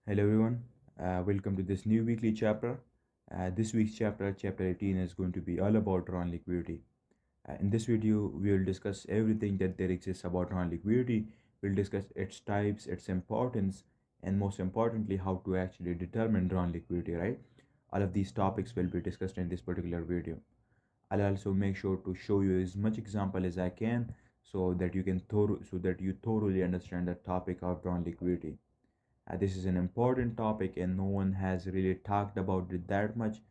Hello everyone, welcome to this new weekly chapter. This week's chapter, chapter 18, is going to be all about drawn liquidity. In this video, we will discuss everything that there exists about drawn liquidity. We'll discuss its types, its importance, and most importantly, how to actually determine drawn liquidity, right? All of these topics will be discussed in this particular video. I'll also make sure to show you as much example as I can so that you thoroughly understand the topic of drawn liquidity. This is an important topic and no one has really talked about it that much.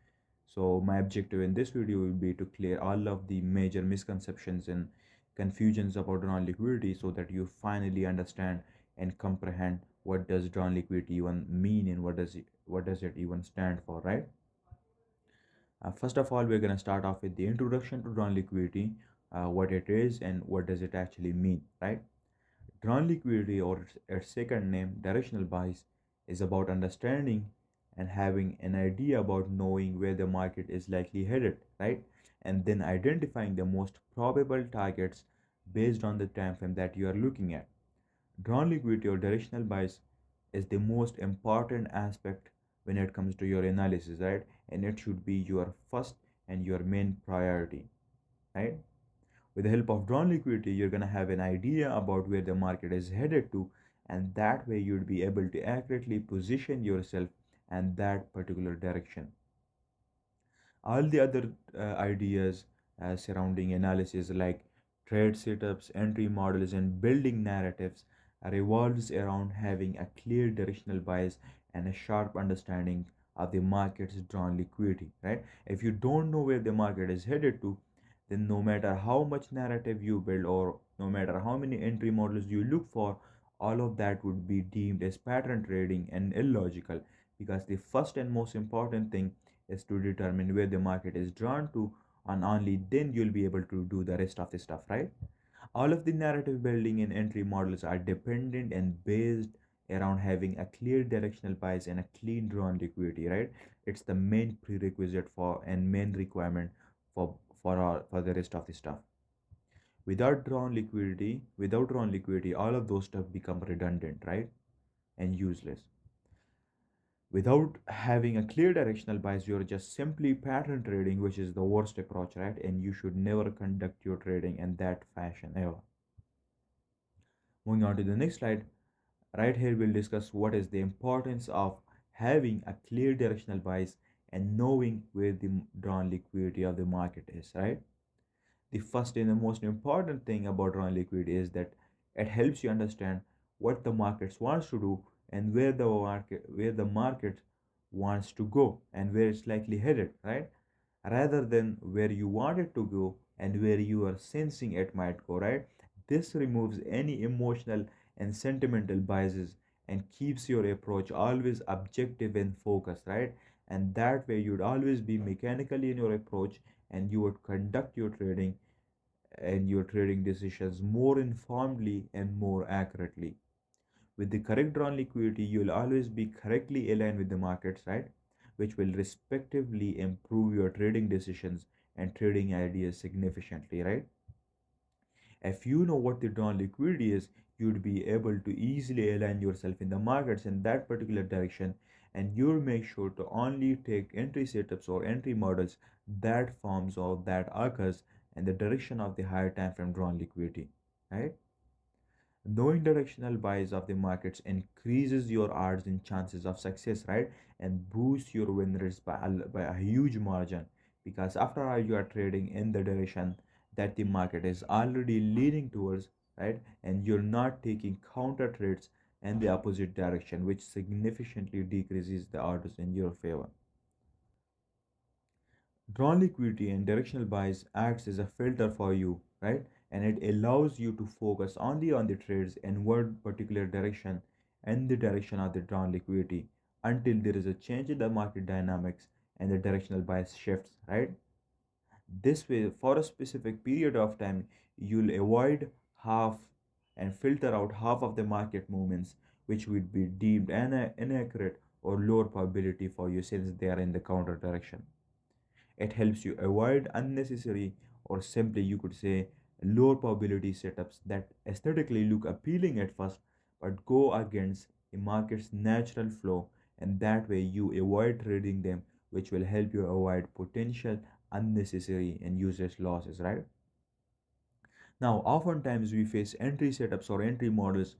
So my objective in this video will be to clear all of the major misconceptions and confusions about drawn liquidity so that you finally understand and comprehend what does drawn liquidity even mean and what does it even stand for, right? First of all, we're going to start off with the introduction to drawn liquidity, what it is and what does it actually mean, right? Drawn liquidity, or its second name, directional bias, is about understanding and having an idea about knowing where the market is likely headed, right? And then identifying the most probable targets based on the time frame that you are looking at. Drawn liquidity or directional bias is the most important aspect when it comes to your analysis, right? And it should be your first and your main priority, right? With the help of drawn liquidity, you're going to have an idea about where the market is headed to, and that way you'd be able to accurately position yourself in that particular direction. All the other ideas surrounding analysis, like trade setups, entry models, and building narratives, revolves around having a clear directional bias and a sharp understanding of the market's drawn liquidity, right? If you don't know where the market is headed to, then no matter how much narrative you build or no matter how many entry models you look for, all of that would be deemed as pattern trading and illogical, because the first and most important thing is to determine where the market is drawn to, and only then you'll be able to do the rest of the stuff, right? All of the narrative building and entry models are dependent and based around having a clear directional bias and a clean drawn liquidity, right? It's the main prerequisite for and main requirement for the rest of the stuff. Without drawn liquidity, all of those stuff become redundant, right? And useless. Without having a clear directional bias, you're just simply pattern trading, which is the worst approach, right? And you should never conduct your trading in that fashion ever. Moving on to the next slide, right here we'll discuss what is the importance of having a clear directional bias and knowing where the drawn liquidity of the market is, right? The first and the most important thing about drawn liquidity is that it helps you understand what the markets wants to do and where the market wants to go and where it's likely headed, right? Rather than where you want it to go and where you are sensing it might go, right? This removes any emotional and sentimental biases and keeps your approach always objective and focused, right? And that way you'd always be mechanically in your approach, and you would conduct your trading and your trading decisions more informedly and more accurately. With the correct drawn liquidity, you'll always be correctly aligned with the markets, right? Which will respectively improve your trading decisions and trading ideas significantly, right? If you know what the drawn liquidity is, you'd be able to easily align yourself in the markets in that particular direction, and you'll make sure to only take entry setups or entry models that forms or that occurs in the direction of the higher time frame drawn liquidity, right? Knowing directional bias of the markets increases your odds and chances of success, right? And boosts your win rates by a huge margin, because after all, you are trading in the direction that the market is already leaning towards, right? And you're not taking counter trades in the opposite direction, which significantly decreases the odds in your favor. Drawn liquidity and directional bias acts as a filter for you, right? And it allows you to focus only on the trades in one particular direction and the direction of the drawn liquidity until there is a change in the market dynamics and the directional bias shifts, right? This way, for a specific period of time, you'll avoid half and filter out half of the market movements, which would be deemed inaccurate or lower probability for you since they are in the counter direction. It helps you avoid unnecessary, or simply you could say low probability setups that aesthetically look appealing at first but go against the a market's natural flow, and that way you avoid trading them, which will help you avoid potential unnecessary and useless losses, right? Now, oftentimes we face entry setups or entry models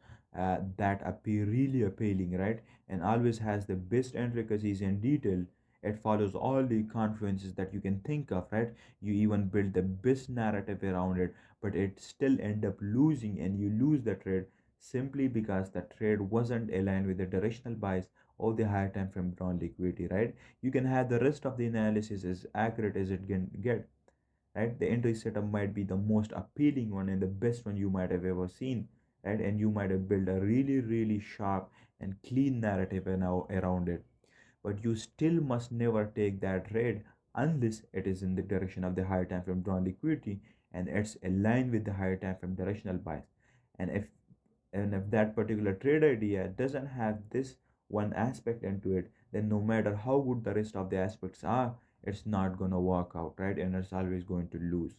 that appear really appealing, right? And always has the best intricacies and detail. It follows all the confluences that you can think of, right? You even build the best narrative around it, but it still end up losing, and you lose the trade simply because the trade wasn't aligned with the directional bias of the higher time frame drawn liquidity, right? You can have the rest of the analysis as accurate as it can get, right? The entry setup might be the most appealing one and the best one you might have ever seen, right? And you might have built a really, really sharp and clean narrative around it. But you still must never take that trade unless it is in the direction of the higher time frame drawn liquidity and it's aligned with the higher time frame directional bias. And if that particular trade idea doesn't have this one aspect into it, then no matter how good the rest of the aspects are, it's not gonna work out, right? And it's always going to lose.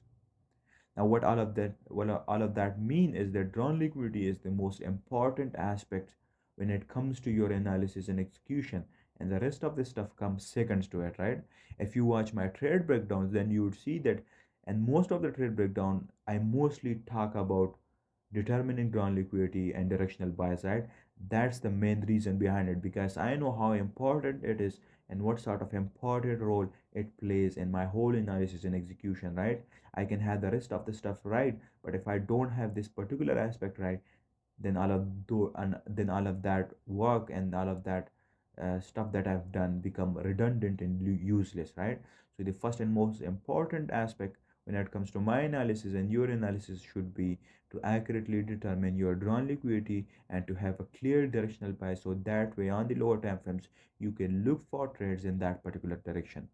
Now, all of that mean is that drawn liquidity is the most important aspect when it comes to your analysis and execution, and the rest of the stuff comes seconds to it, right? If you watch my trade breakdowns, then you would see that, and most of the trade breakdown, I mostly talk about determining ground liquidity and directional bias, right? That's the main reason behind it, because I know how important it is and what sort of important role it plays in my whole analysis and execution, right? I can have the rest of the stuff right, but if I don't have this particular aspect right, then all of that work and all of that stuff that I've done become redundant and useless, right? So the first and most important aspect when it comes to my analysis and your analysis should be to accurately determine your drawn liquidity and to have a clear directional bias, so that way on the lower time frames you can look for trades in that particular direction.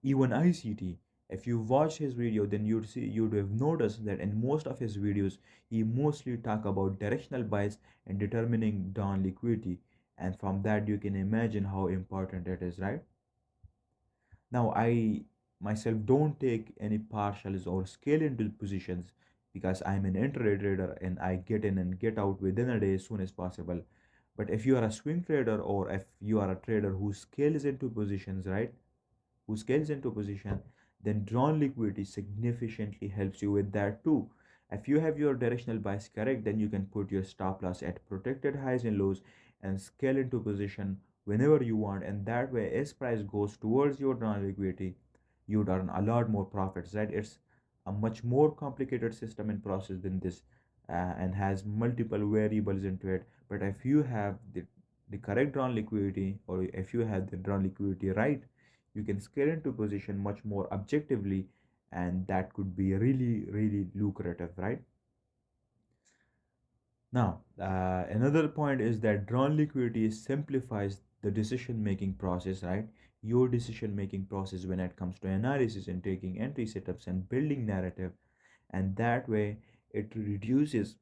Even ICT, if you watch his video, then you'd have noticed that in most of his videos he mostly talk about directional bias and determining down liquidity, and from that you can imagine how important it is, right? Now, I myself don't take any partials or scale into positions because I'm an intraday trader and I get in and get out within a day as soon as possible. But if you are a swing trader or if you are a trader who scales into positions, right? Who scales into position, then drawn liquidity significantly helps you with that too. If you have your directional bias correct, then you can put your stop loss at protected highs and lows and scale into position whenever you want. And that way, as price goes towards your drawn liquidity, you'd earn a lot more profits, right? It's a much more complicated system and process than this, and has multiple variables into it. But if you have the correct drawn liquidity, or if you have the drawn liquidity right, you can scale into position much more objectively, and that could be really, really lucrative, right? Now, another point is that drawn liquidity simplifies the decision making process, right? Your decision making process when it comes to analysis and taking entry setups and building narrative, and that way it reduces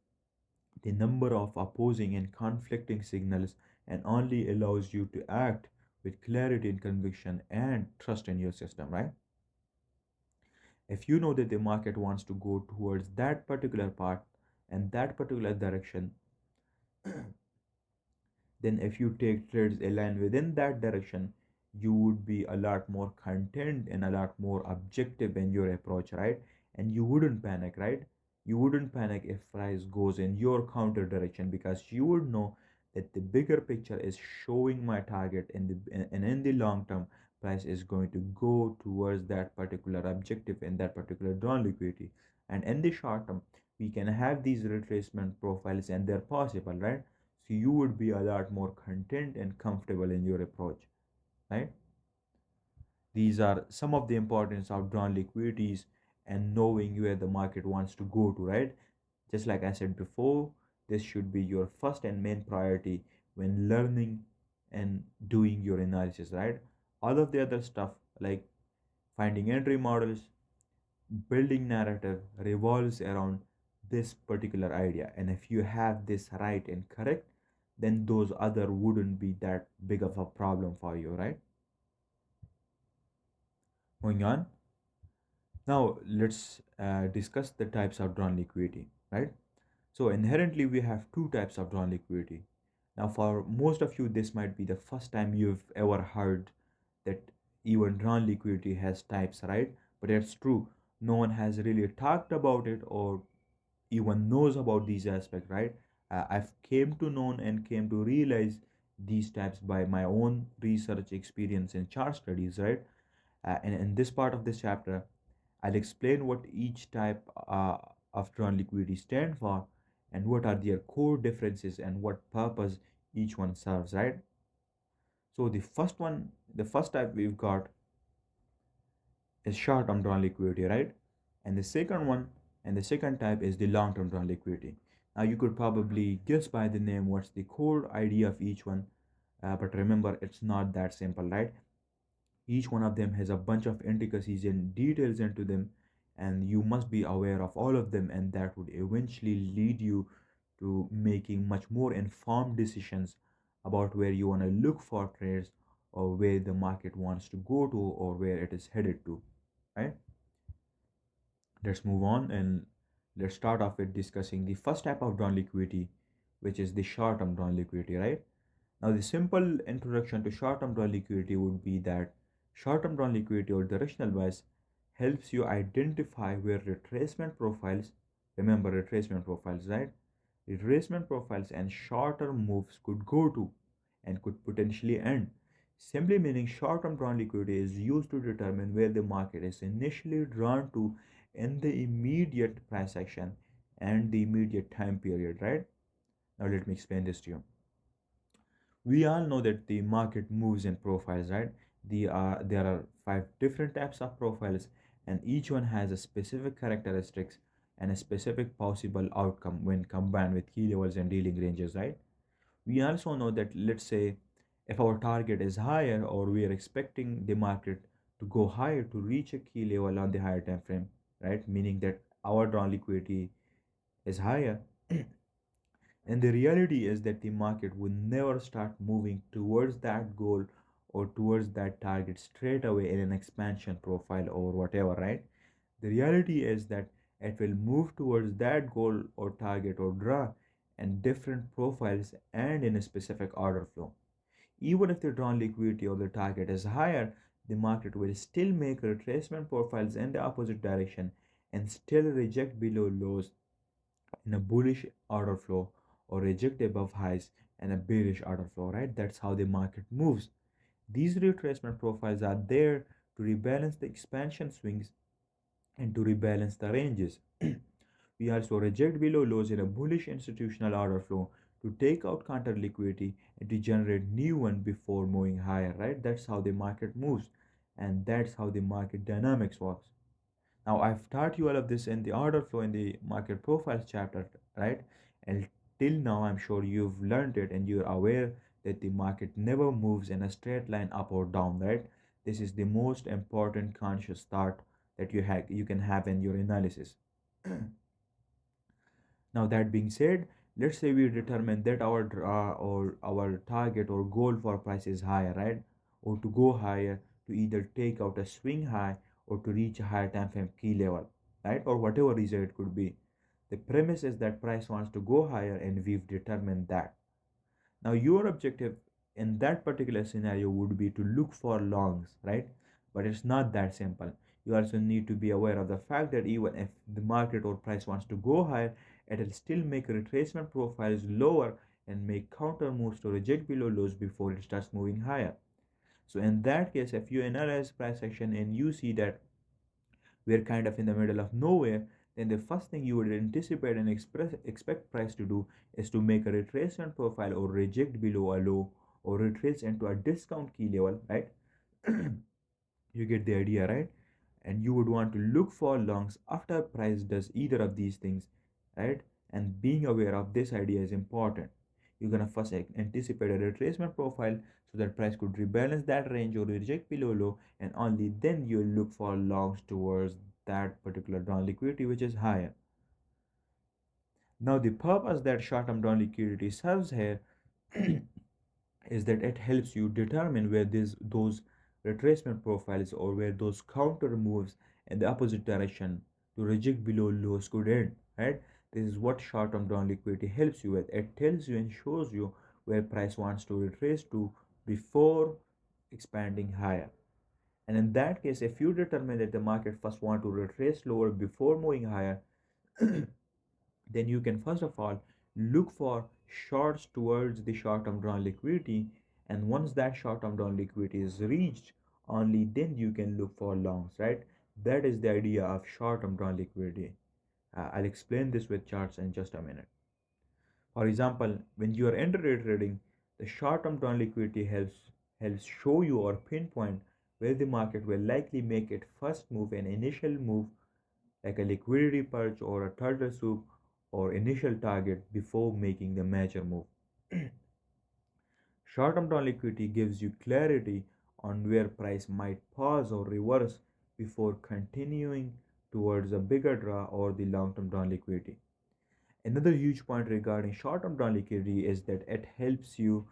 the number of opposing and conflicting signals and only allows you to act with clarity and conviction and trust in your system, right? If you know that the market wants to go towards that particular part and that particular direction, then if you take trades aligned within that direction, you would be a lot more content and a lot more objective in your approach, right? And you wouldn't panic, right? You wouldn't panic if price goes in your counter direction, because you would know that the bigger picture is showing my target in the long term, price is going to go towards that particular objective in that particular drawn liquidity. And in the short term, we can have these retracement profiles and they're possible, right? So you would be a lot more content and comfortable in your approach, right? These are some of the importance of drawn liquidities and knowing where the market wants to go to, right? Just like I said before, this should be your first and main priority when learning and doing your analysis, right? All of the other stuff like finding entry models, building narrative revolves around this particular idea. And if you have this right and correct, then those other wouldn't be that big of a problem for you, right? Moving on. Now let's discuss the types of drawn liquidity, right? So inherently we have two types of drawn liquidity. Now, for most of you, this might be the first time you've ever heard that even drawn liquidity has types, right? But it's true. No one has really talked about it or even knows about these aspects, right? I've came to know and came to realize these types by my own research experience and chart studies, right? And in this part of this chapter, I'll explain what each type of drawn liquidity stand for and what are their core differences and what purpose each one serves, right? So the first type we've got is short-term drawn liquidity, right? And the second type is the long-term drawn liquidity. Now you could probably guess by the name what's the core idea of each one, but remember it's not that simple, right? Each one of them has a bunch of intricacies and details into them, and you must be aware of all of them, and that would eventually lead you to making much more informed decisions about where you want to look for trades or where the market wants to go to or where it is headed to, right? Let's move on and let's start off with discussing the first type of drawn liquidity, which is the short-term drawn liquidity, right? Now, the simple introduction to short-term drawn liquidity would be that short-term drawn liquidity or directional bias helps you identify where retracement profiles, remember retracement profiles, right? Retracement profiles and shorter moves could go to and could potentially end. Simply meaning short-term drawn liquidity is used to determine where the market is initially drawn to in the immediate price action and the immediate time period, right? Now let me explain this to you. We all know that the market moves in profiles, right? There are five different types of profiles, and each one has a specific characteristics and a specific possible outcome when combined with key levels and dealing ranges, right? We also know that, let's say, if our target is higher or we are expecting the market to go higher to reach a key level on the higher time frame, right? Meaning that our drawn liquidity is higher. And the reality is that the market will never start moving towards that goal or towards that target straight away in an expansion profile or whatever, right? The reality is that it will move towards that goal or target or draw and different profiles and in a specific order flow. Even if the drawn liquidity of the target is higher, the market will still make retracement profiles in the opposite direction and still reject below lows in a bullish order flow or reject above highs and a bearish order flow, right? That's how the market moves. These retracement profiles are there to rebalance the expansion swings and to rebalance the ranges. We also reject below lows in a bullish institutional order flow to take out counter liquidity and to generate new one before moving higher, right? That's how the market moves, and that's how the market dynamics works. Now, I've taught you all of this in the order flow in the market profiles chapter, right? And till now, I'm sure you've learned it and you're aware that the market never moves in a straight line up or down, right? This is the most important conscious thought that you can have in your analysis. Now, that being said, let's say we determine that our draw or our target or goal for price is higher, right? Or to go higher to either take out a swing high or to reach a higher time frame key level, right? Or whatever reason it could be. The premise is that price wants to go higher and we've determined that. Now, your objective in that particular scenario would be to look for longs, right? But it's not that simple. You also need to be aware of the fact that even if the market or price wants to go higher, it will still make retracement profiles lower and make counter moves to reject below lows before it starts moving higher. So in that case, if you analyze price action and you see that we're kind of in the middle of nowhere, then the first thing you would anticipate and expect price to do is to make a retracement profile or reject below a low or retrace into a discount key level, right? You get the idea, right? And you would want to look for longs after price does either of these things, right? And being aware of this idea is important. You're gonna first anticipate a retracement profile so that price could rebalance that range or reject below low, and only then you'll look for longs towards that particular down liquidity which is higher. Now the purpose that short-term down liquidity serves here is that it helps you determine where those retracement profiles or where those counter moves in the opposite direction to reject below lows could end, right? This is what short-term down liquidity helps you with. It tells you and shows you where price wants to retrace to before expanding higher. And in that case, if you determine that the market first want to retrace lower before moving higher, then you can first of all look for shorts towards the short-term drawn liquidity, and once that short-term drawn liquidity is reached, only then you can look for longs, right? That is the idea of short-term drawn liquidity. I'll explain this with charts in just a minute. For example, when you are intraday trading, the short-term drawn liquidity helps show you or pinpoint where the market will likely make its first move, an initial move like a liquidity purge or a turtle soup or initial target before making the major move. Short-term term liquidity gives you clarity on where price might pause or reverse before continuing towards a bigger draw or the long-term term liquidity. Another huge point regarding short-term term liquidity is that it helps you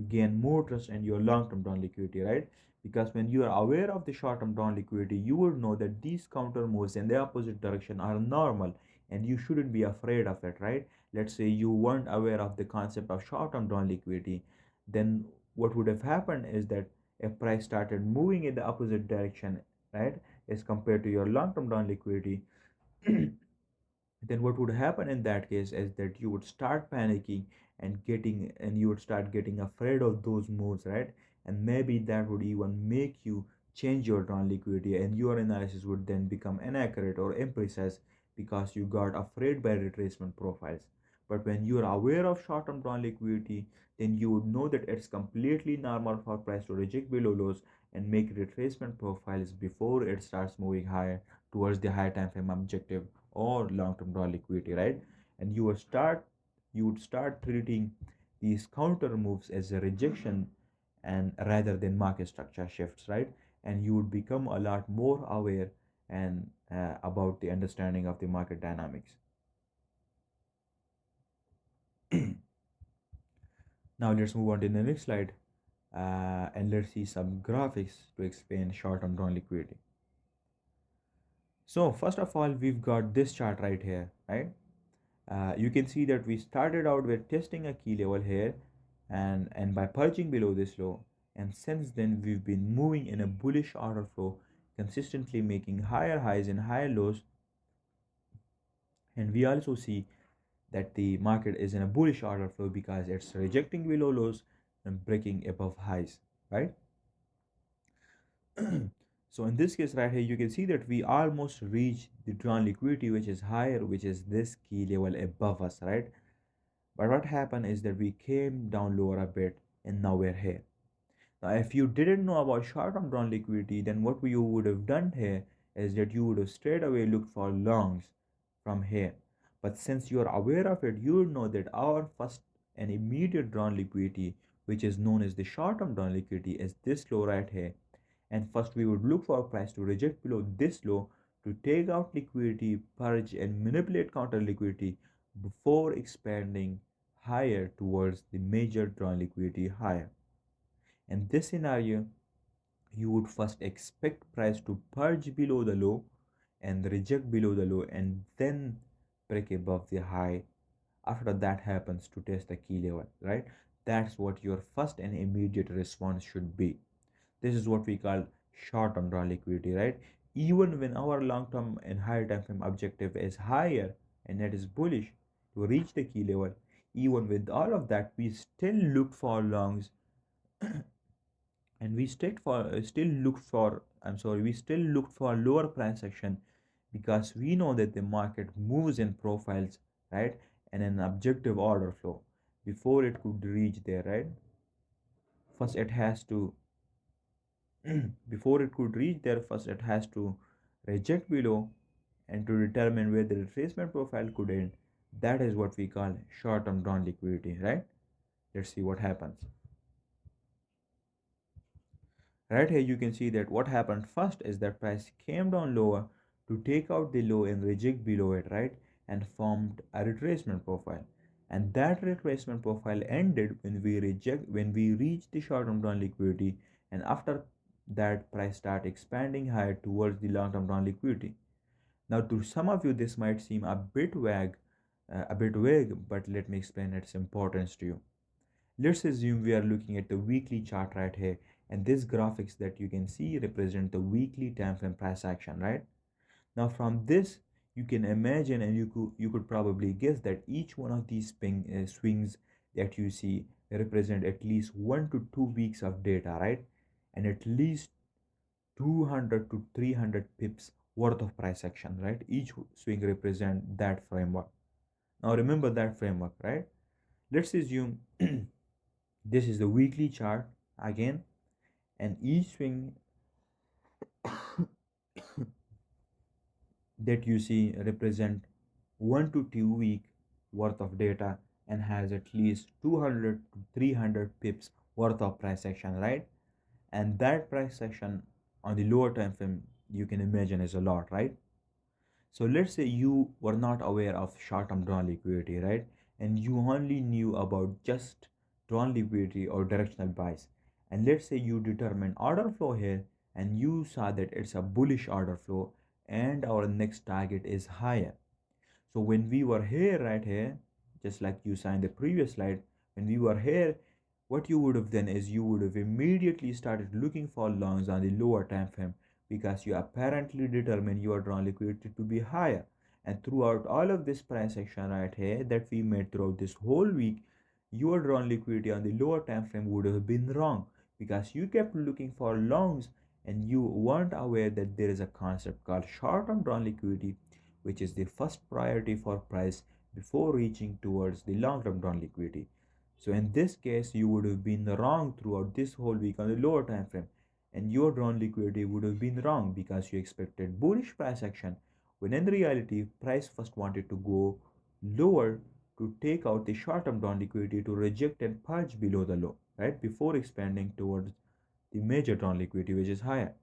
gain more trust in your long-term down liquidity, right? Because when you are aware of the short-term down liquidity, you would know that these counter moves in the opposite direction are normal and you shouldn't be afraid of it, right? Let's say you weren't aware of the concept of short-term down liquidity, then what would have happened is that if price started moving in the opposite direction, right, as compared to your long-term down liquidity, then what would happen in that case is that you would start panicking and you would start getting afraid of those moves, right? And maybe that would even make you change your drawn liquidity, and your analysis would then become inaccurate or imprecise because you got afraid by retracement profiles. But when you are aware of short-term drawn liquidity, then you would know that it's completely normal for price to reject below lows and make retracement profiles before it starts moving higher towards the higher time frame objective or long-term raw liquidity, right? And you would start treating these counter moves as a rejection and rather than market structure shifts, right? And you would become a lot more aware and about the understanding of the market dynamics. Now let's move on to the next slide, and let's see some graphics to explain short-term drawn liquidity. So first of all, we've got this chart right here, right? You can see that we started out with testing a key level here and by purging below this low, and since then we've been moving in a bullish order flow, consistently making higher highs and higher lows. And we also see that the market is in a bullish order flow because it's rejecting below lows and breaking above highs, right? So in this case right here, you can see that we almost reached the drawn liquidity, which is higher, which is this key level above us, right? But what happened is that we came down lower a bit and now we're here. Now, if you didn't know about short-term drawn liquidity, then what you would have done here is that you would have straight away looked for longs from here. But since you are aware of it, you would know that our first and immediate drawn liquidity, which is known as the short-term drawn liquidity, is this low right here. And first we would look for price to reject below this low to take out liquidity, purge and manipulate counter liquidity before expanding higher towards the major drawn liquidity higher. In this scenario, you would first expect price to purge below the low and reject below the low and then break above the high. After that happens to test the key level, right? That's what your first and immediate response should be. This is what we call short-term draw liquidity, right? Even when our long-term and higher time frame objective is higher and that is bullish to reach the key level, even with all of that, we still look for longs and we still look for lower price action because we know that the market moves in profiles, right? And an objective order flow before it could reach there, right? First it has to before it could reach there, first it has to reject below and to determine where the retracement profile could end. That is what we call short-term drawn liquidity, right? Let's see what happens. Right here you can see that what happened first is that price came down lower to take out the low and reject below it, right? And formed a retracement profile. And that retracement profile ended when we reached the short-term down liquidity, and after that price start expanding higher towards the long-term down liquidity. Now to some of you this might seem a bit vague, a bit vague, but let me explain its importance to you. Let's assume we are looking at the weekly chart right here, and these graphics that you can see represent the weekly time frame price action, right? Now from this, you can imagine and you could probably guess that each one of these swings that you see represent at least 1 to 2 weeks of data, right? And at least 200 to 300 pips worth of price action, right? Each swing represent that framework. Now remember that framework, right? Let's assume this is the weekly chart again, and each swing that you see represent 1 to 2 week worth of data and has at least 200 to 300 pips worth of price action, right? And that price action on the lower time frame, you can imagine, is a lot, right? So let's say you were not aware of short-term drawn liquidity, right? And you only knew about just drawn liquidity or directional buys. And let's say you determine order flow here and you saw that it's a bullish order flow and our next target is higher. So when we were here, right here, just like you saw in the previous slide, when we were here, what you would have done is you would have immediately started looking for longs on the lower time frame because you apparently determined your drawn liquidity to be higher. And throughout all of this price action right here that we made throughout this whole week, your drawn liquidity on the lower time frame would have been wrong because you kept looking for longs and you weren't aware that there is a concept called short-term drawn liquidity, which is the first priority for price before reaching towards the long-term drawn liquidity. So in this case, you would have been wrong throughout this whole week on the lower time frame, and your drawn liquidity would have been wrong because you expected bullish price action, when in reality, price first wanted to go lower to take out the short-term drawn liquidity to reject and purge below the low, right? Before expanding towards the major drawn liquidity, which is higher.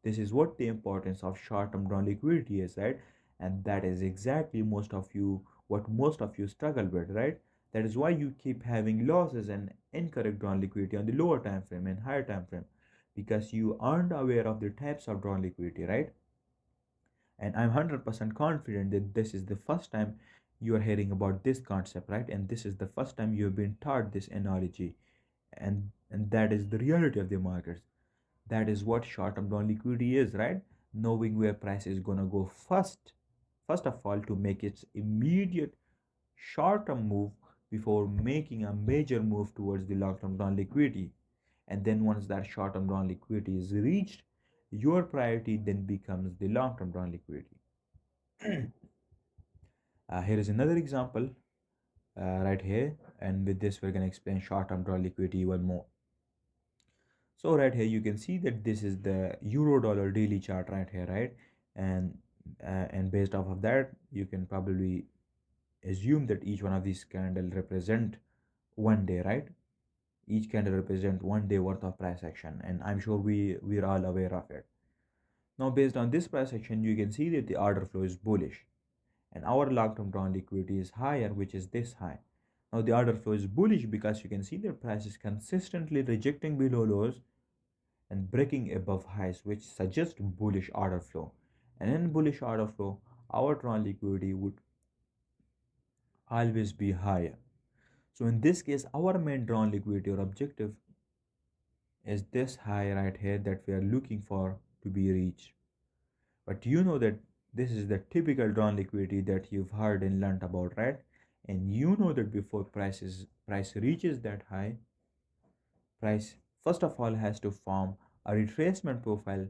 This is what the importance of short-term drawn liquidity is, right? And that is exactly what most of you struggle with, right? That is why you keep having losses and incorrect drawn liquidity on the lower time frame and higher time frame because you aren't aware of the types of drawn liquidity, right? And I'm 100% confident that this is the first time you are hearing about this concept, right? And this is the first time you have been taught this analogy, and that is the reality of the markets. That is what short-term drawn liquidity is, right? Knowing where price is gonna go first of all, to make its immediate short-term move before making a major move towards the long-term drawn liquidity. And then once that short-term drawn liquidity is reached, your priority then becomes the long-term drawn liquidity. Here is another example right here, and with this we're gonna explain short-term drawn liquidity even more. So right here you can see that this is the euro dollar daily chart right here, right? And and based off of that, you can probably assume that each one of these candles represent 1 day, right? Each candle represent 1 day worth of price action, and I'm sure we're all aware of it. Now, based on this price action, you can see that the order flow is bullish, and our long-term drawn liquidity is higher, which is this high. Now, the order flow is bullish because you can see that price is consistently rejecting below lows and breaking above highs, which suggest bullish order flow. And in bullish order flow, our drawn liquidity would always be higher. So in this case, our main drawn liquidity or objective is this high right here that we are looking for to be reached. But you know that this is the typical drawn liquidity that you've heard and learned about, right? And you know that before price reaches that high, price first of all has to form a retracement profile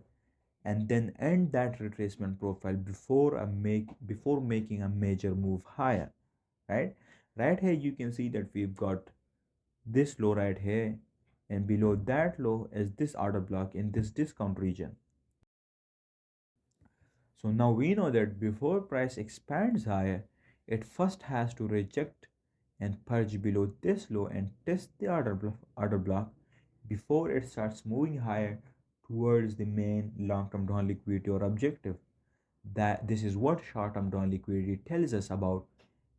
and then end that retracement profile before making a major move higher, right? Right here you can see that we've got this low right here, and below that low is this order block in this discount region. So now we know that before price expands higher, it first has to reject and purge below this low and test the order block before it starts moving higher towards the main long-term drawn liquidity or objective. That this is what short-term drawn liquidity tells us about,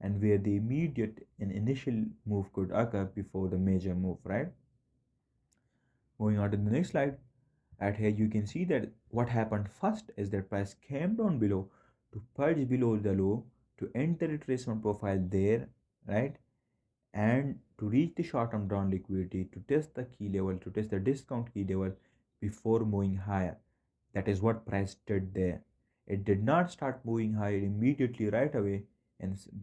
and where the immediate and initial move could occur before the major move, right? Moving on to the next slide. At here you can see that what happened first is that price came down below to purge below the low to enter retracement profile there, right? And to reach the short-term drawn liquidity, to test the key level, to test the discount key level before moving higher. That is what price did there. It did not start moving higher immediately right away,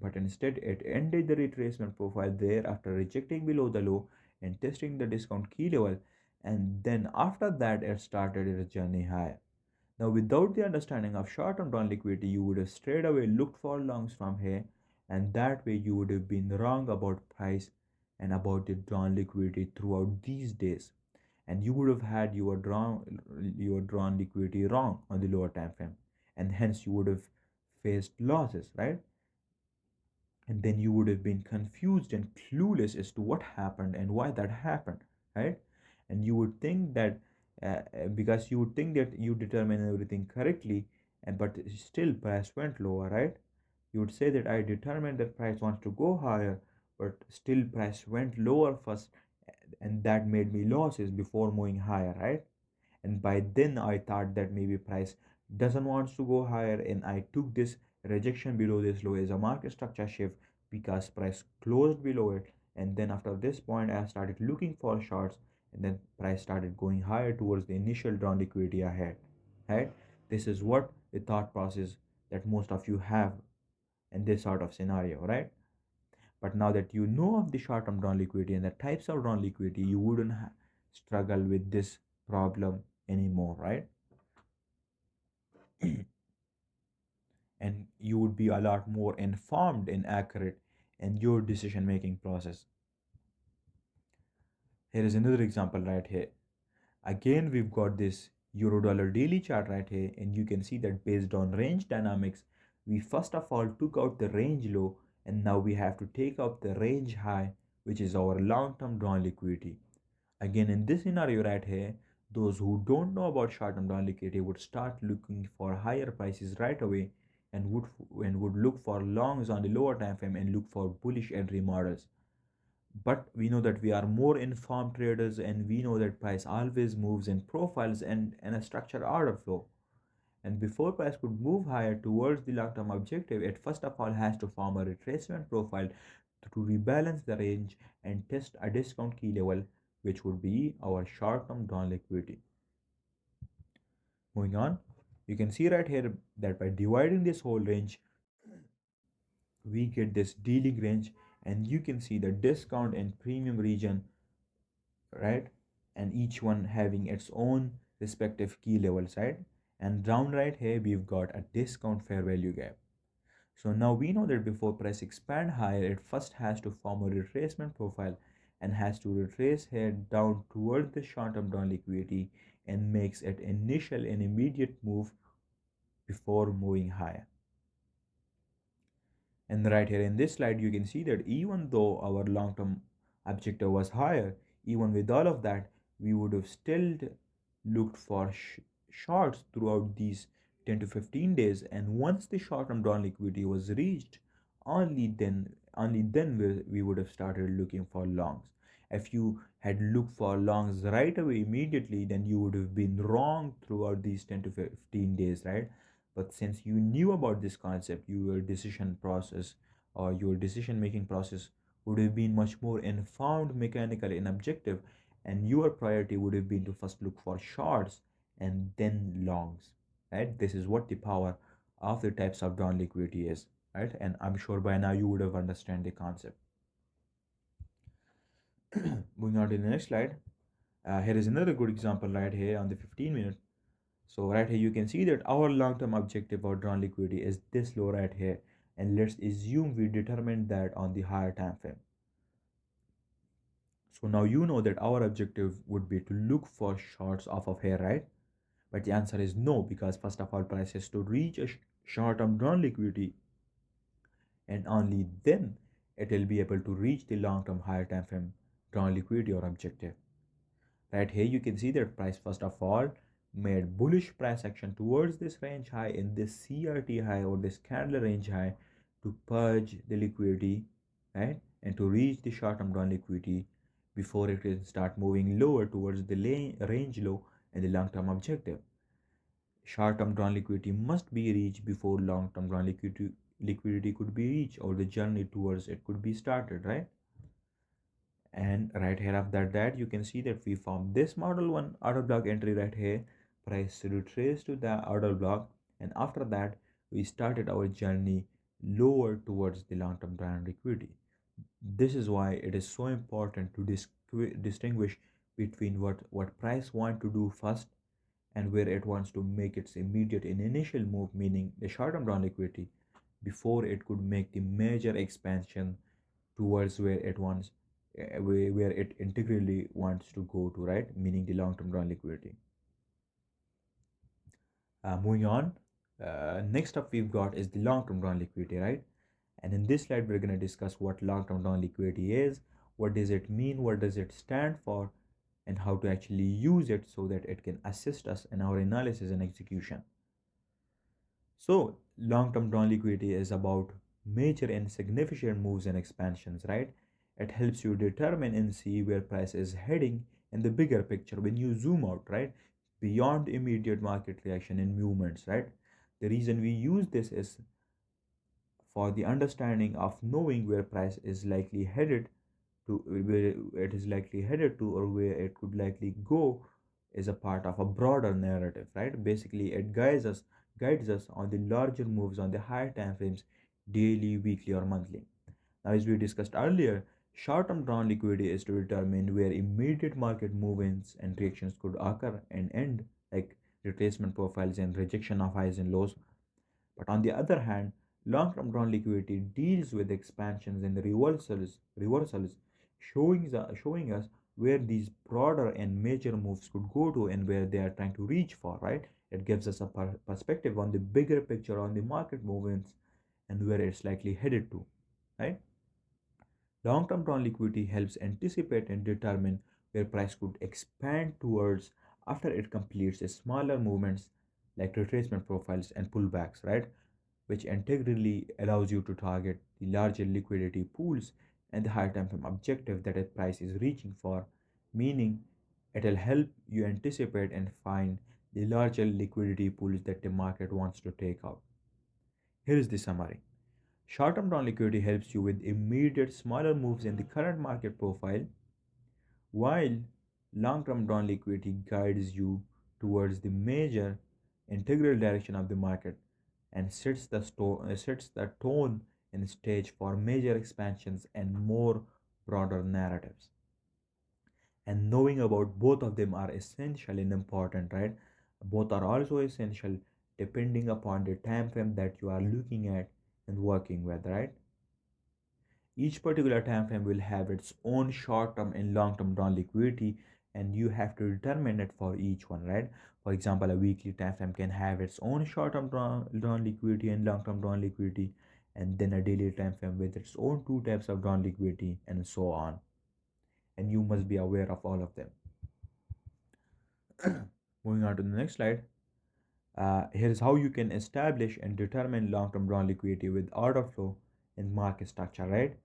but instead it ended the retracement profile there after rejecting below the low and testing the discount key level, and then after that it started its journey higher. Now, without the understanding of short-term drawn liquidity, you would have straight away looked for longs from here, and that way you would have been wrong about price and about the drawn liquidity throughout these days, and you would have had your drawn liquidity wrong on the lower time frame, and hence you would have faced losses, right? And then you would have been confused and clueless as to what happened and why that happened, right? And you would think that because you would think that you determine everything correctly, and but still price went lower, right? You would say that I determined that price wants to go higher, but still price went lower first, and that made me losses before moving higher, right? And by then I thought that maybe price doesn't want to go higher, and I took this rejection below this low as a market structure shift because price closed below it. And then after this point I started looking for shorts, and then price started going higher towards the initial drawn liquidity I had, right? This is what the thought process that most of you have in this sort of scenario, right? But now that you know of the short-term drawn liquidity and the types of drawn liquidity, you wouldn't struggle with this problem anymore, right? And you would be a lot more informed and accurate in your decision making process. Here is another example right here. Again, we've got this euro dollar daily chart right here, and you can see that based on range dynamics, we first of all took out the range low, and now we have to take out the range high, which is our long term drawn liquidity. Again, in this scenario right here, those who don't know about short-term drawn liquidity would start looking for higher prices right away, and would look for longs on the lower time frame and look for bullish entry models. But we know that we are more informed traders, and we know that price always moves in profiles and a structured order flow. And before price could move higher towards the long-term objective, it first of all has to form a retracement profile to rebalance the range and test a discount key level, which would be our short-term drawn liquidity. Moving on, you can see right here that by dividing this whole range, we get this dealing range, and you can see the discount and premium region, right? And each one having its own respective key levels, right? And down right here, we've got a discount fair value gap. So now we know that before price expand higher, it first has to form a retracement profile and has to retrace here down towards the short-term down liquidity and makes it initial and immediate move before moving higher. And right here in this slide, you can see that even though our long-term objective was higher, even with all of that, we would have still looked for shorts throughout these 10 to 15 days. And once the short-term drawn liquidity was reached, only then we would have started looking for longs. If you had looked for longs right away immediately, then you would have been wrong throughout these 10 to 15 days, right? But since you knew about this concept, your decision process or your decision making process would have been much more informed, mechanical, and objective, and your priority would have been to first look for shorts and then longs, right? This is what the power of the types of drawn liquidity is, right? And I'm sure by now you would have understand the concept. Moving on to the next slide. Here is another good example right here on the 15-minute. So right here you can see that our long-term objective or drawn liquidity is this low right here, and let's assume we determined that on the higher time frame. So now you know that our objective would be to look for shorts off of here, right? But the answer is no, because first of all price has to reach a short-term drawn liquidity, and only then it will be able to reach the long-term higher time frame drawn liquidity or objective. Right here you can see that price first of all made bullish price action towards this range high in this CRT high or this candle range high to purge the liquidity, right? And to reach the short-term down liquidity before it can start moving lower towards the range low and the long-term objective. Short-term drawn liquidity must be reached before long-term drawn liquidity liquidity could be reached or the journey towards it could be started, right? And right here after that you can see that we formed this model one order block entry right here, price retraced to the order block, and after that we started our journey lower towards the long-term trend liquidity. This is why it is so important to distinguish between what price want to do first and where it wants to make its immediate and initial move, meaning the short-term down liquidity, before it could make the major expansion towards where it wants, where it integrally wants to go to, right? Meaning the long-term down liquidity. Moving on, next up we've got is the long-term down liquidity, right? And in this slide, we're going to discuss what long-term down liquidity is, what does it mean, what does it stand for, and how to actually use it so that it can assist us in our analysis and execution. So, long-term down liquidity is about major and significant moves and expansions, right? It helps you determine and see where price is heading in the bigger picture when you zoom out, right? Beyond immediate market reaction and movements, right? The reason we use this is for the understanding of knowing where price is likely headed to, where it is likely headed to, or where it could likely go, is a part of a broader narrative, right? Basically it guides us on the larger moves on the higher time frames, daily, weekly, or monthly. Now, as we discussed earlier, short-term drawn liquidity is to determine where immediate market movements and reactions could occur and end, like retracement profiles and rejection of highs and lows. But on the other hand, long-term drawn liquidity deals with expansions and reversals, showing us where these broader and major moves could go to and where they are trying to reach for, right? It gives us a perspective on the bigger picture on the market movements and where it's likely headed to, right? Long-term drawn liquidity helps anticipate and determine where price could expand towards after it completes the smaller movements like retracement profiles and pullbacks, right? Which integrally allows you to target the larger liquidity pools and the higher time frame objective that a price is reaching for, meaning it'll help you anticipate and find the larger liquidity pools that the market wants to take out. Here is the summary. Short-term down liquidity helps you with immediate smaller moves in the current market profile, while long-term down liquidity guides you towards the major integral direction of the market and sets the tone and stage for major expansions and more broader narratives. And knowing about both of them are essential and important, right? Both are also essential depending upon the time frame that you are looking at and working with, right? Each particular time frame will have its own short-term and long-term drawn liquidity, and you have to determine it for each one, right? For example, a weekly time frame can have its own short-term drawn liquidity and long-term drawn liquidity, and then a daily time frame with its own two types of drawn liquidity, and so on. And you must be aware of all of them. Moving on to the next slide. Here's how you can establish and determine long-term drawn liquidity with order flow and market structure, right?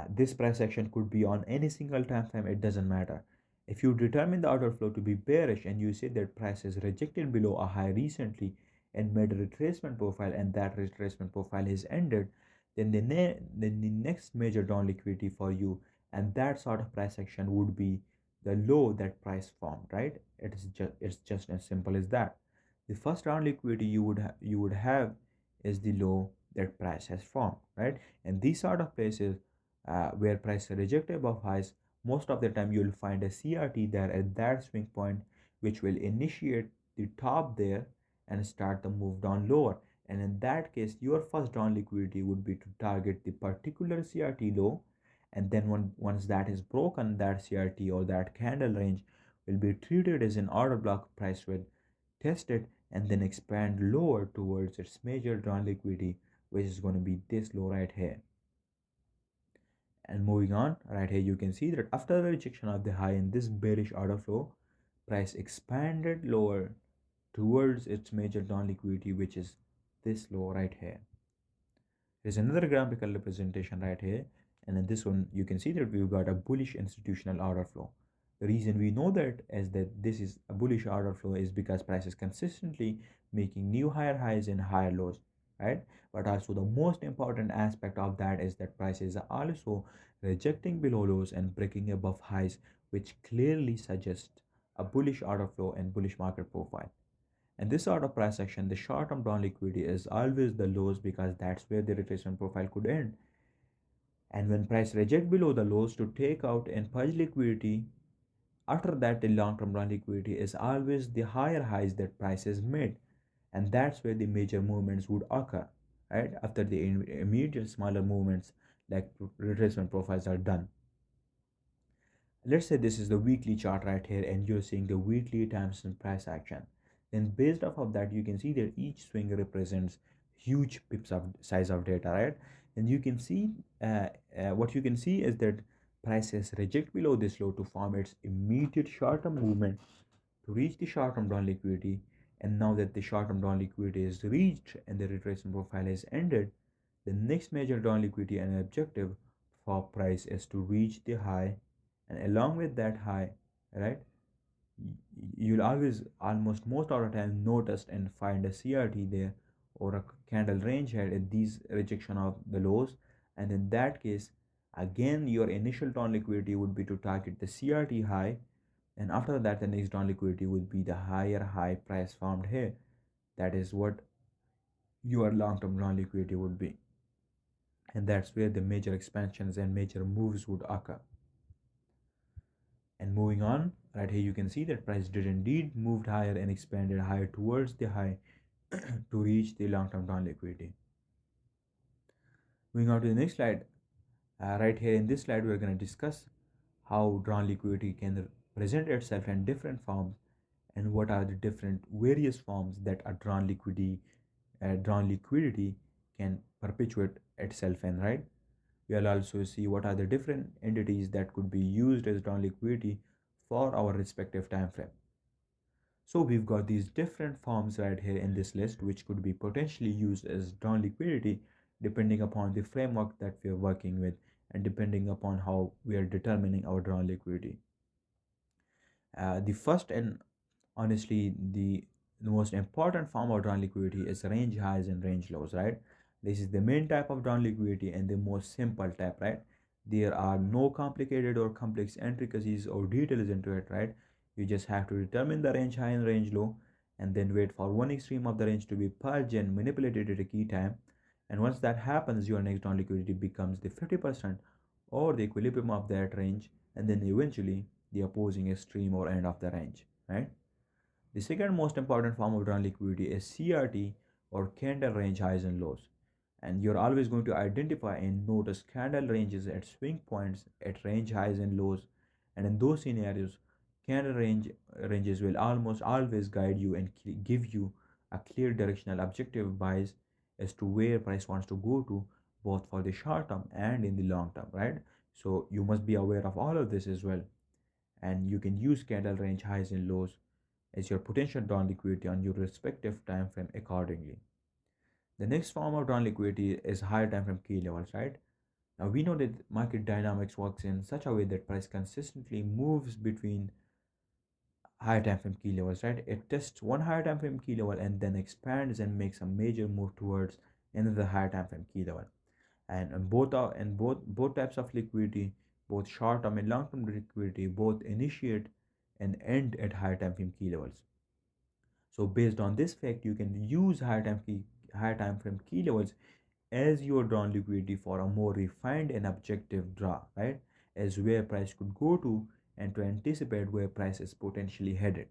This price action could be on any single time frame, it doesn't matter. If you determine the order flow to be bearish and you say that price is rejected below a high recently and made a retracement profile and that retracement profile is ended, then the next major down liquidity for you and that sort of price action would be the low that price formed, right? It's just as simple as that. The first round liquidity you would have is the low that price has formed, right? And these sort of places where price reject above highs, most of the time you'll find a CRT there at that swing point, which will initiate the top there and start the move down lower. And in that case, your first down liquidity would be to target the particular CRT low, and then once that is broken, that CRT or that candle range will be treated as an order block. Price will test it and then expand lower towards its major down liquidity, which is going to be this low right here. And moving on, right here you can see that after the rejection of the high in this bearish order flow, price expanded lower towards its major down liquidity, which is this low right here. There's another graphical representation right here, and in this one you can see that we've got a bullish institutional order flow. The reason we know that is that this is a bullish order flow is because price is consistently making new higher highs and higher lows. right? But also the most important aspect of that is that prices are also rejecting below lows and breaking above highs, which clearly suggests a bullish order flow and bullish market profile. And this sort of price action, the short-term down liquidity is always the lows because that's where the retracement profile could end. And when price reject below the lows to take out and purge liquidity, after that the long-term down liquidity is always the higher highs that prices made. And that's where the major movements would occur, right? After the immediate smaller movements like retracement profiles are done. Let's say this is the weekly chart right here and you're seeing the weekly times and price action. Then based off of that, you can see that each swing represents huge pips of size of data, right? And you can see what you can see is that prices reject below this low to form its immediate short-term movement to reach the short-term down liquidity. And now that the short-term down liquidity is reached and the retracement profile is ended, the next major down liquidity and objective for price is to reach the high, and along with that high, right, you'll always almost most of the time notice and find a CRT there or a candle range head at these rejection of the lows, and in that case again your initial down liquidity would be to target the CRT high, and after that the next down liquidity would be the higher high price formed here. That is what your long-term down liquidity would be, and that's where the major expansions and major moves would occur. And moving on, right here you can see that price did indeed moved higher and expanded higher towards the high to reach the long-term down liquidity. Moving on to the next slide, right here in this slide we're going to discuss how drawn liquidity can present itself in different forms and what are the different various forms that a drawn liquidity can perpetuate itself in, right? We'll also see what are the different entities that could be used as drawn liquidity for our respective time frame. So we've got these different forms right here in this list which could be potentially used as drawn liquidity depending upon the framework that we are working with and depending upon how we are determining our drawn liquidity. The first and honestly the most important form of drawn liquidity is range highs and range lows, right? This is the main type of drawn liquidity and the most simple type, right? There are no complicated or complex intricacies or details into it, right? You just have to determine the range high and range low and then wait for one extreme of the range to be purged and manipulated at a key time, and once that happens your next drawn liquidity becomes the 50% or the equilibrium of that range, and then eventually the opposing extreme or end of the range, right? The second most important form of drawn liquidity is CRT or candle range highs and lows. And you're always going to identify and notice candle ranges at swing points at range highs and lows. And in those scenarios, ranges will almost always guide you and give you a clear directional objective bias as to where price wants to go to, both for the short term and in the long term, right? So you must be aware of all of this as well. And you can use candle range highs and lows as your potential drawn liquidity on your respective time frame accordingly. The next form of drawn liquidity is higher time frame key levels, right? Now we know that market dynamics works in such a way that price consistently moves between higher time frame key levels, right? It tests one higher time frame key level and then expands and makes a major move towards another higher time frame key level. And both types of liquidity, both short term and long term liquidity, both initiate and end at higher time frame key levels. So based on this fact, you can use higher time frame key levels as your drawn liquidity for a more refined and objective draw, right? As where price could go to and to anticipate where price is potentially headed.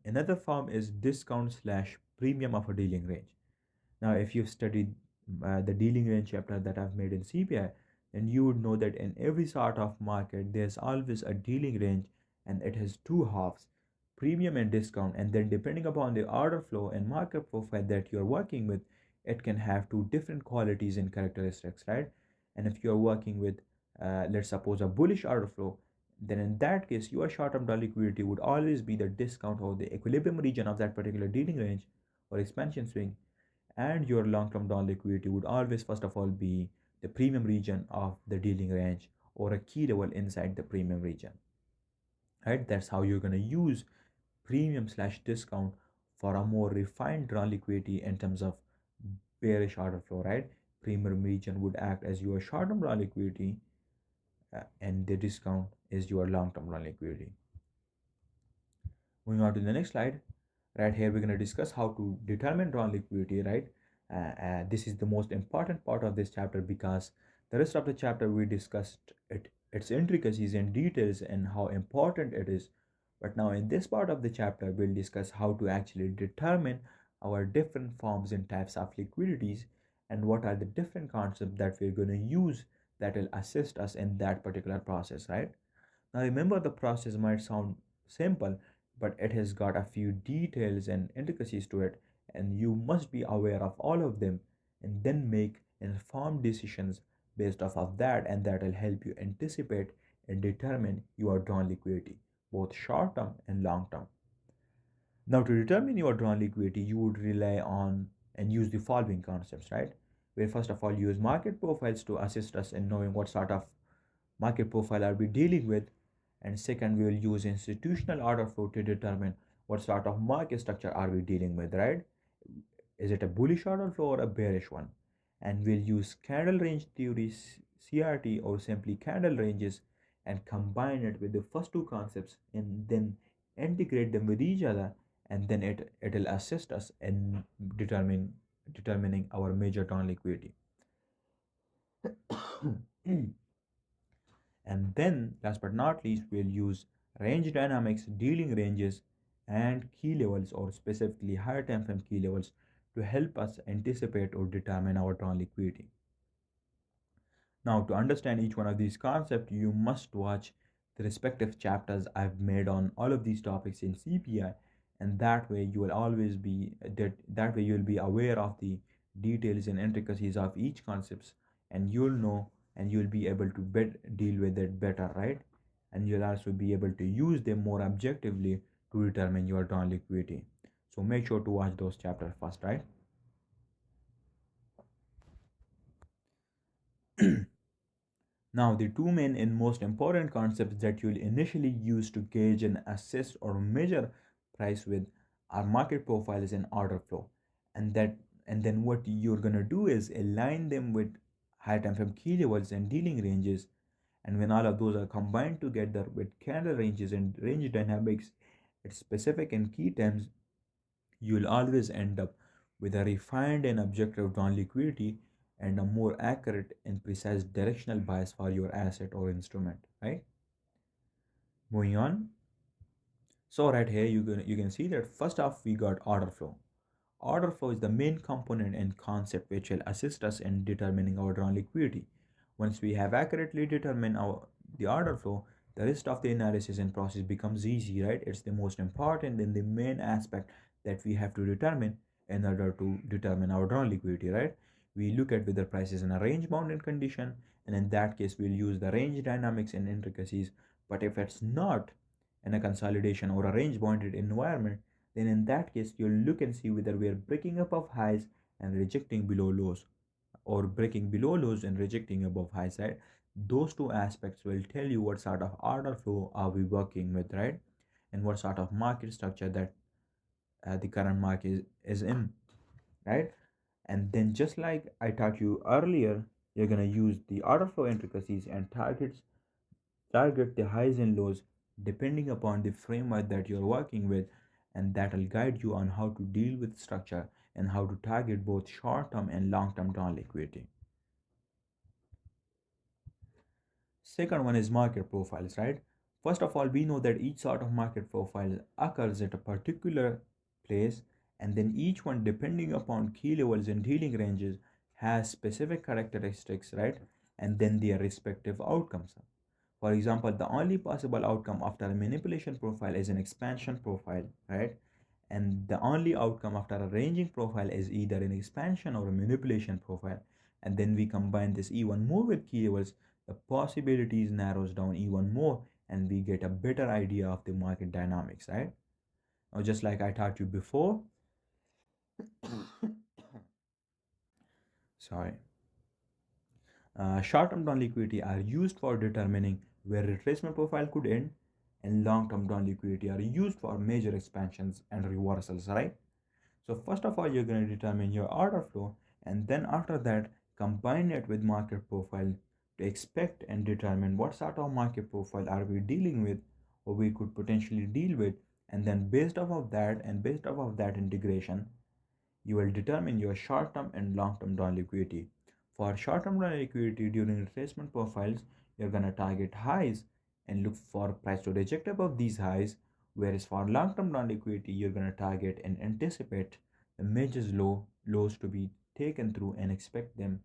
Another form is discount slash premium of a dealing range. Now, if you've studied the dealing range chapter that I've made in CPI, then you would know that in every sort of market, there's always a dealing range and it has two halves, premium and discount. And then, depending upon the order flow and market profile that you're working with, it can have two different qualities and characteristics, right? And if you're working with, let's suppose, a bullish order flow, then in that case, your short term liquidity would always be the discount or the equilibrium region of that particular dealing range or expansion swing, and your long-term down liquidity would always first of all be the premium region of the dealing range or a key level inside the premium region, right? That's how you're going to use premium slash discount for a more refined drawn liquidity in terms of bearish order flow, right? Premium region would act as your short-term drawn liquidity, and the discount is your long-term drawn liquidity. Moving on to the next slide, right here we're going to discuss how to determine drawn liquidity, right? This is the most important part of this chapter because the rest of the chapter we discussed its intricacies and details and how important it is. But now in this part of the chapter, we'll discuss how to actually determine our different forms and types of liquidities and what are the different concepts that we're going to use that will assist us in that particular process, right? Now remember, the process might sound simple, but it has got a few details and intricacies to it, and you must be aware of all of them and then make informed decisions based off of that, and that will help you anticipate and determine your drawn liquidity, both short term and long term. Now, to determine your drawn liquidity, you would rely on and use the following concepts, right? We first of all use market profiles to assist us in knowing what sort of market profile are we dealing with, and second, we will use institutional order flow to determine what sort of market structure are we dealing with, right? Is it a bullish order flow or a bearish one? And we'll use candle range theory, CRT, or simply candle ranges, and combine it with the first two concepts and then integrate them with each other, and then it'll assist us in determining our major drawn liquidity. And then, last but not least, we'll use range dynamics, dealing ranges, and key levels, or specifically higher time frame key levels, to help us anticipate or determine our drawn liquidity. Now, to understand each one of these concepts, you must watch the respective chapters I've made on all of these topics in CPI, and that way you will always be that way you'll be aware of the details and intricacies of each concepts, and you'll know and you'll be able to deal with it better, right? And you'll also be able to use them more objectively to determine your drawn liquidity. So make sure to watch those chapters first, right? Now, the two main and most important concepts that you'll initially use to gauge and assess or measure price with are market profiles and order flow. And that and then what you're gonna do is align them with high time frame key levels and dealing ranges. And when all of those are combined together with candle ranges and range dynamics at specific and key times, you'll always end up with a refined and objective drawn liquidity and a more accurate and precise directional bias for your asset or instrument, right? Moving on. So right here you can see that first off we got order flow. Order flow is the main component and concept which will assist us in determining our drawn liquidity. Once we have accurately determined the order flow, the rest of the analysis and process becomes easy, right? It's the most important and the main aspect that we have to determine in order to determine our drawn liquidity, right? We look at whether price is in a range bounded condition, and in that case we'll use the range dynamics and intricacies. But if it's not in a consolidation or a range bounded environment, then in that case you'll look and see whether we are breaking above highs and rejecting below lows, or breaking below lows and rejecting above highs, right? Those two aspects will tell you what sort of order flow are we working with, right? And what sort of market structure that the current market is in, right? And then just like I taught you earlier, you're going to use the order flow intricacies and target the highs and lows depending upon the framework that you're working with, and that will guide you on how to deal with structure and how to target both short-term and long-term drawn liquidity. Second one is market profiles, right? First of all, we know that each sort of market profile occurs at a particular place, and then each one, depending upon key levels and dealing ranges, has specific characteristics, right? And then their respective outcomes. For example, the only possible outcome after a manipulation profile is an expansion profile, right? And the only outcome after a ranging profile is either an expansion or a manipulation profile. And then we combine this even more with key levels, the possibilities narrows down even more, and we get a better idea of the market dynamics, right? Now, just like I taught you before, sorry, short-term down liquidity are used for determining where retracement profile could end, and long-term down liquidity are used for major expansions and reversals, right? So first of all, you're going to determine your order flow, and then after that, combine it with market profile to expect and determine what sort of market profile are we dealing with, or we could potentially deal with, and then based off of that and based off of that integration, you will determine your short-term and long-term drawn liquidity. For short-term drawn liquidity during retracement profiles, you're gonna target highs and look for price to reject above these highs, whereas for long-term drawn liquidity, you're gonna target and anticipate the major lows to be taken through and expect them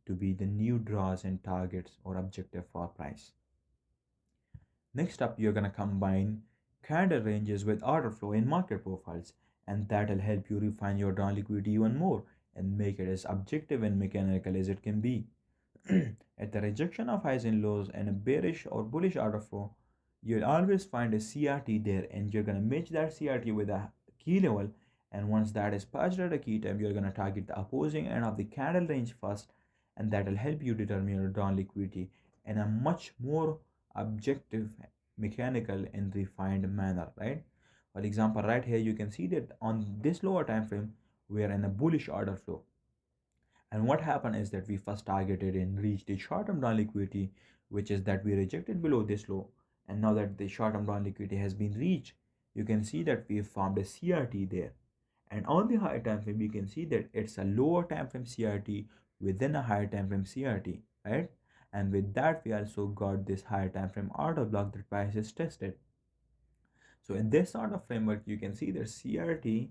to be the new draws and targets or objective for price. Next up, you're going to combine candle ranges with order flow in market profiles, and that'll help you refine your drawn liquidity even more and make it as objective and mechanical as it can be. At the rejection of highs and lows and a bearish or bullish order flow, you'll always find a CRT there, and you're going to match that CRT with a key level. And once that is patched at a key time, you're going to target the opposing end of the candle range first, and that will help you determine your drawn liquidity in a much more objective, mechanical, and refined manner, right? For example, right here you can see that on this lower time frame, we are in a bullish order flow, and what happened is that we first targeted and reached the short-term down liquidity, which is that we rejected below this low. And now that the short-term down liquidity has been reached, you can see that we formed a CRT there. And on the higher time frame, you can see that it's a lower time frame CRT within a higher time frame CRT, right? And with that, we also got this higher time frame order block that price is tested. So in this sort of framework, you can see that CRT,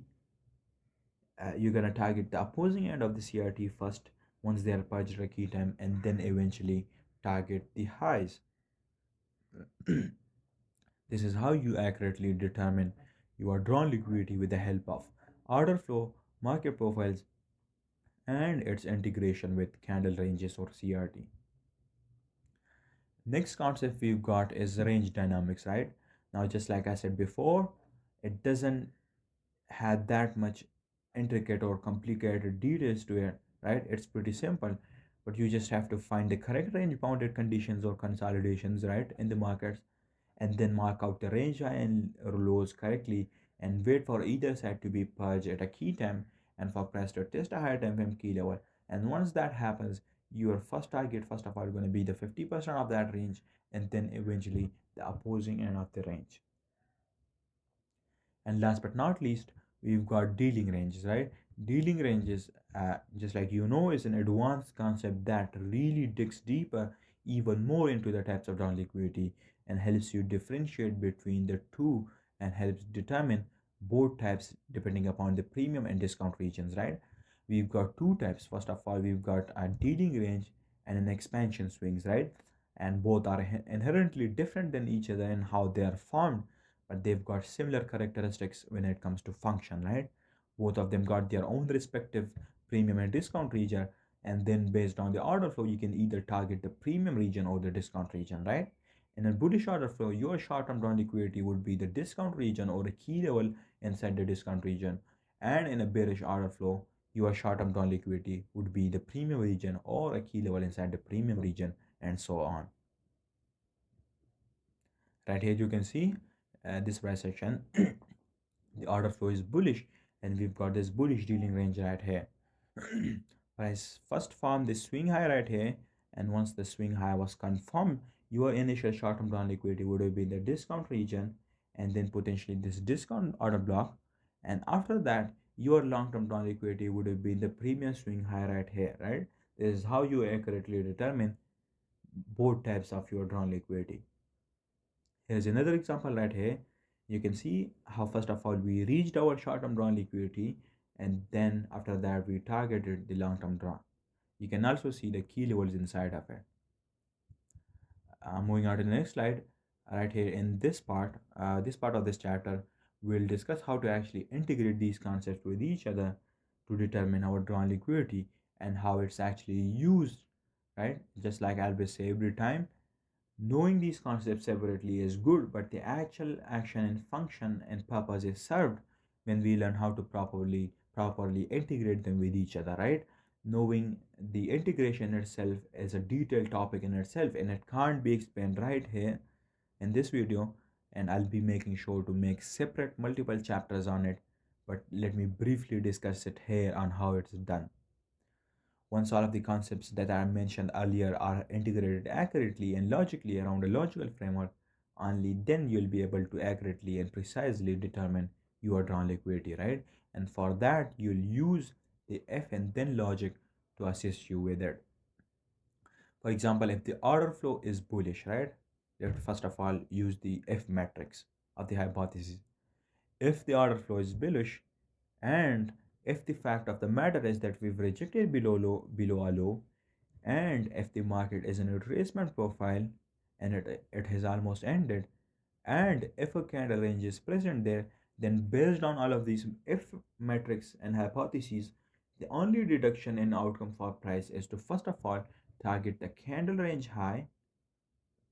you're gonna target the opposing end of the CRT first once they are purged at key time, and then eventually target the highs. This is how you accurately determine your drawn liquidity with the help of order flow, market profiles, and its integration with candle ranges or CRT. Next concept we've got is range dynamics, right? Now, just like I said before, it doesn't have that much intricate or complicated details to it, right? It's pretty simple, but you just have to find the correct range bounded conditions or consolidations, right, in the markets, and then mark out the range high and lows correctly and wait for either side to be purged at a key time and for price to test a higher time frame key level. And once that happens, your first target, first of all, going to be the 50% of that range, and then eventually the opposing end of the range. And last but not least, we've got dealing ranges, right? Dealing ranges, just like you know, is an advanced concept that really digs deeper, even more into the types of down liquidity and helps you differentiate between the two and helps determine both types depending upon the premium and discount regions, right? We've got two types. First of all, we've got a dealing range and an expansion swings, right? And both are inherently different than each other in how they are formed, but they've got similar characteristics when it comes to function, right? Both of them got their own respective premium and discount region, and then based on the order flow, you can either target the premium region or the discount region, right? In a bullish order flow, your short-term drawn liquidity would be the discount region or a key level inside the discount region, and in a bearish order flow, your short-term drawn liquidity would be the premium region or a key level inside the premium region, and so on. Right here, you can see this price section. The order flow is bullish, and we've got this bullish dealing range right here. Price first formed this swing high right here, and once the swing high was confirmed, your initial short-term down liquidity would have been the discount region, and then potentially this discount order block, and after that your long-term down liquidity would have been the premium swing high right here, right? This is how you accurately determine both types of your drawn liquidity. Here's another example right here. You can see how first of all we reached our short-term drawn liquidity, and then after that we targeted the long-term draw. You can also see the key levels inside of it. Moving on to the next slide, right here in this part of this chapter, we'll discuss how to actually integrate these concepts with each other to determine our drawn liquidity and how it's actually used, right? Just like I always say every time, knowing these concepts separately is good, but the actual action and function and purpose is served when we learn how to properly integrate them with each other, right? Knowing the integration itself is a detailed topic in itself, and it can't be explained right here in this video, and I'll be making sure to make separate multiple chapters on it, but let me briefly discuss it here on how it's done. Once all of the concepts that I mentioned earlier are integrated accurately and logically around a logical framework, only then you'll be able to accurately and precisely determine your drawn liquidity, right? And for that, you'll use the if and then logic to assist you with it. For example, if the order flow is bullish, right? You have to first of all use the if matrix of the hypothesis. If the order flow is bullish, and if the fact of the matter is that we've rejected below a low, and if the market is in a retracement profile and it has almost ended, and if a candle range is present there, then based on all of these if metrics and hypotheses, the only deduction in outcome for price is to first of all target the candle range high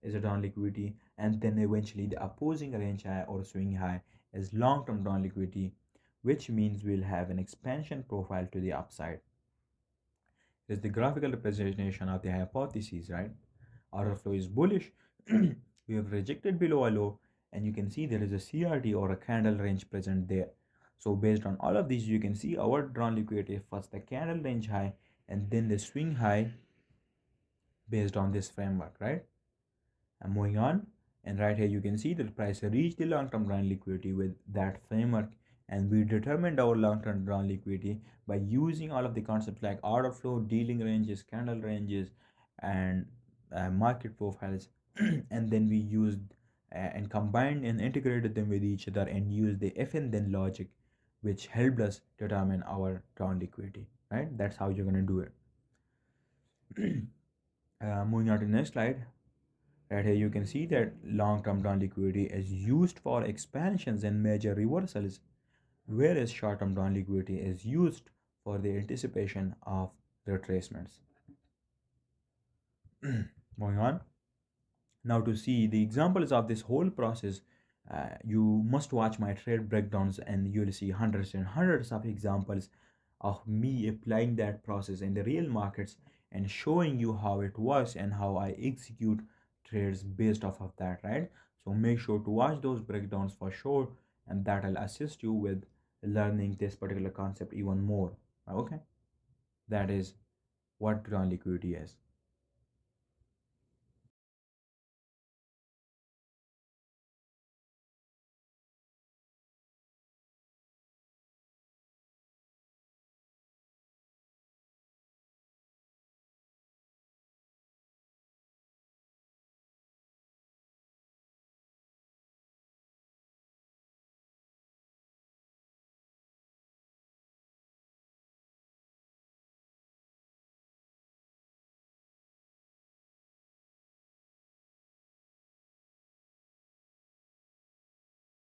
is a down liquidity, and then eventually the opposing range high or swing high is long-term down liquidity, which means we'll have an expansion profile to the upside. It is the graphical representation of the hypothesis, right? Order flow is bullish. We have rejected below a low, and you can see there is a CRT or a candle range present there. So based on all of these, you can see our drawn liquidity first the candle range high and then the swing high based on this framework, right? And moving on, and right here you can see the price reached the long-term drawn liquidity with that framework, and we determined our long-term drawn liquidity by using all of the concepts like order flow, dealing ranges, candle ranges, and market profiles, and then we used and combined and integrated them with each other and used the if and then logic, which helped us determine our drawn liquidity. Right? That's how you're gonna do it. Moving on to the next slide. Right here you can see that long-term down liquidity is used for expansions and major reversals, whereas short-term down liquidity is used for the anticipation of retracements. Moving on. Now to see the examples of this whole process, you must watch my trade breakdowns and you'll see hundreds and hundreds of examples of me applying that process in the real markets and showing you how it works and how I execute trades based off of that, right? So make sure to watch those breakdowns for sure, and that'll assist you with learning this particular concept even more. Okay, that is what ground liquidity is.